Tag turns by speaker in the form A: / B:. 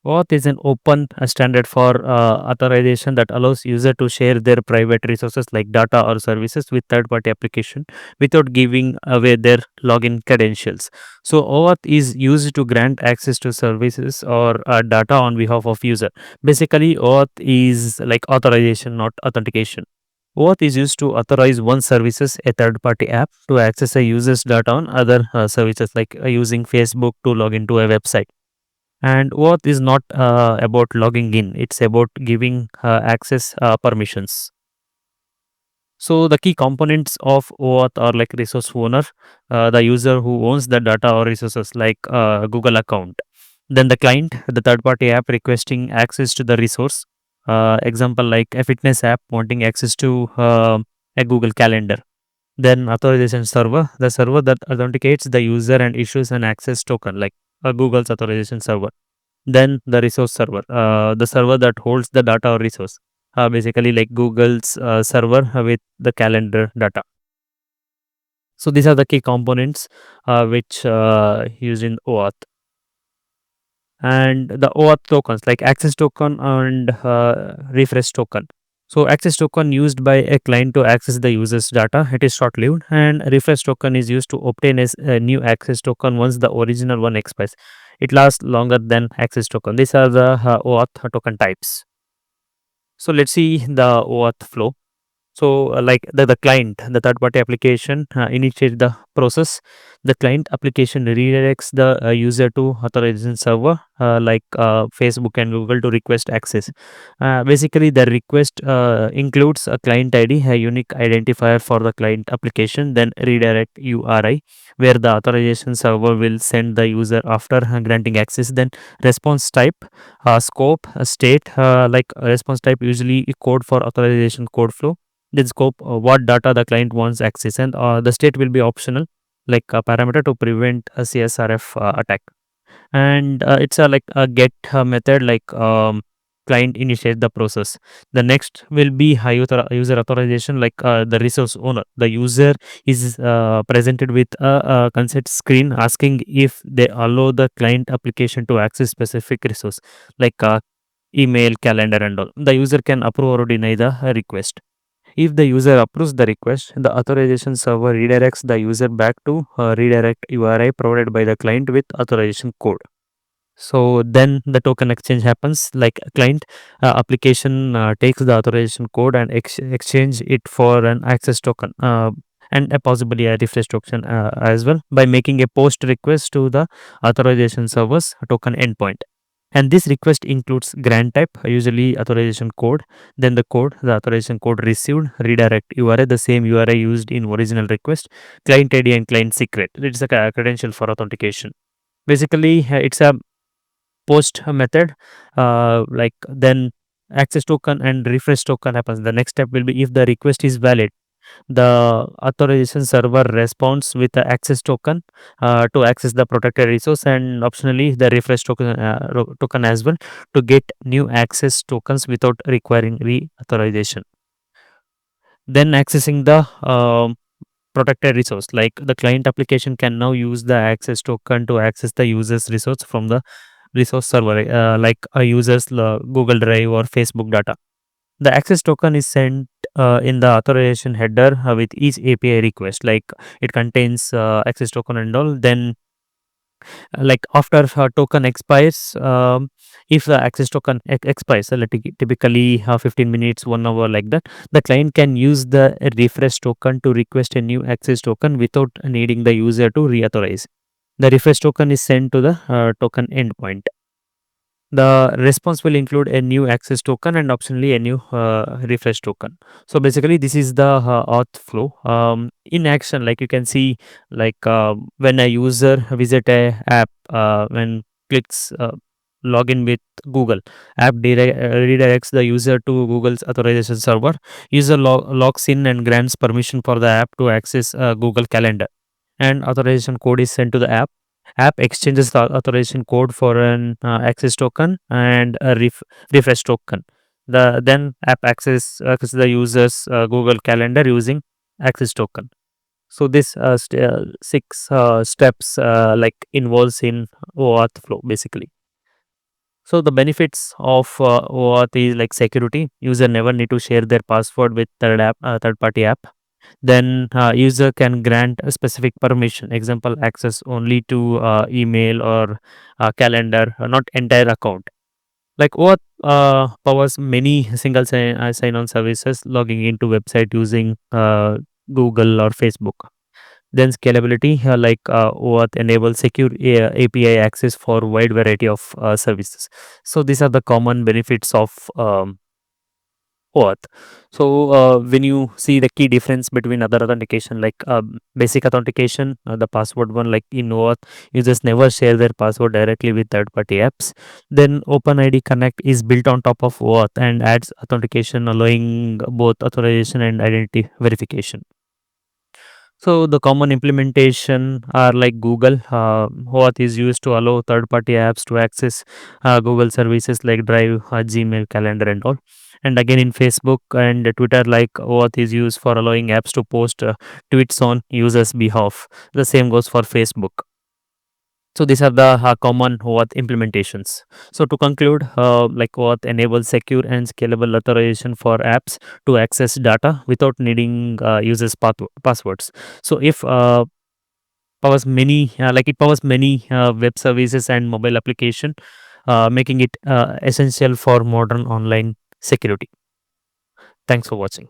A: OAuth is an open standard for authorization that allows user to share their private resources like data or services with third-party application without giving away their login credentials. So OAuth is used to grant access to services or data on behalf of user. Basically, OAuth is like authorization, not authentication. OAuth is used to authorize one services, a third-party app, to access a user's data on other services, like using Facebook to log into a website. And OAuth is not about logging in; it's about giving access permissions. So the key components of OAuth are like resource owner, the user who owns the data or resources, like Google account. Then the client, the third-party app requesting access to the resource. Example like a fitness app wanting access to a Google Calendar. Then authorization server, the server that authenticates the user and issues an access token, like Google's authorization server. Then the resource server, the server that holds the data or resource, basically like Google's server with the calendar data. So these are the key components which used in OAuth. And the OAuth tokens like access token and refresh token. So access token used by a client to access the user's data, it is short lived, and refresh token is used to obtain a new access token once the original one expires. It lasts longer than access token. These are the OAuth token types. So let's see the OAuth flow. So, like the client, the third party application initiates the process. The client application redirects the user to authorization server, like Facebook and Google, to request access. Basically, the request includes a client ID, a unique identifier for the client application, then redirect URI, where the authorization server will send the user after granting access. Then response type, scope, state, like response type usually code for authorization code flow. Then scope, what data the client wants access, and the state will be optional, like a parameter to prevent a CSRF attack. And it's a like a get method, like client initiate the process. The next will be user authorization, like the resource owner, the user is presented with a consent screen asking if they allow the client application to access specific resource, like email, calendar and all. The user can approve or deny the request. If the user approves the request, the authorization server redirects the user back to redirect URI provided by the client with authorization code. So then the token exchange happens, like a client application takes the authorization code and exchange it for an access token, and possibly a refresh token as well, by making a post request to the authorization server's token endpoint. And this request includes grant type, usually authorization code, then the code, the authorization code received, redirect URI, the same URI used in original request, client ID and client secret. It's a credential for authentication. Basically, it's a post method, like then access token and refresh token happens. The next step will be, if the request is valid, the authorization server responds with the access token to access the protected resource, and optionally the refresh token as well, to get new access tokens without requiring reauthorization. Then accessing the protected resource, like the client application can now use the access token to access the user's resource from the resource server, like a user's Google Drive or Facebook data. The access token is sent in the authorization header with each API request, like it contains access token and all. Then, like after token expires, if the access token expires, typically 15 minutes, 1 hour, like that, the client can use the refresh token to request a new access token without needing the user to reauthorize. The refresh token is sent to the token endpoint. The response will include a new access token and optionally a new refresh token. So basically, this is the auth flow in action. Like you can see, like when a user visit a app, when clicks login with Google, app redirects the user to Google's authorization server. User logs in and grants permission for the app to access Google Calendar, and authorization code is sent to the app. App exchanges the authorization code for an access token and a refresh token. Then app access the user's Google Calendar using access token. So this six steps like involves in OAuth flow basically. So the benefits of OAuth is like security. User never need to share their password with third party app. Then user can grant a specific permission. Example, access only to email or calendar, not entire account. Like OAuth powers many single sign-on services, logging into website using Google or Facebook. Then scalability, OAuth enables secure API access for wide variety of services. So these are the common benefits of OAuth. So when you see the key difference between other authentication, like basic authentication, the password one, like in OAuth, users never share their password directly with third-party apps. Then OpenID Connect is built on top of OAuth and adds authentication, allowing both authorization and identity verification. So the common implementation are like Google. OAuth is used to allow third-party apps to access Google services like Drive, Gmail, Calendar, and all. And again, in Facebook and Twitter, like OAuth is used for allowing apps to post tweets on users' behalf. The same goes for Facebook. So these are the common OAuth implementations. So to conclude, OAuth enables secure and scalable authorization for apps to access data without needing users' passwords. So if it powers many web services and mobile application, making it essential for modern online security. Thanks for watching.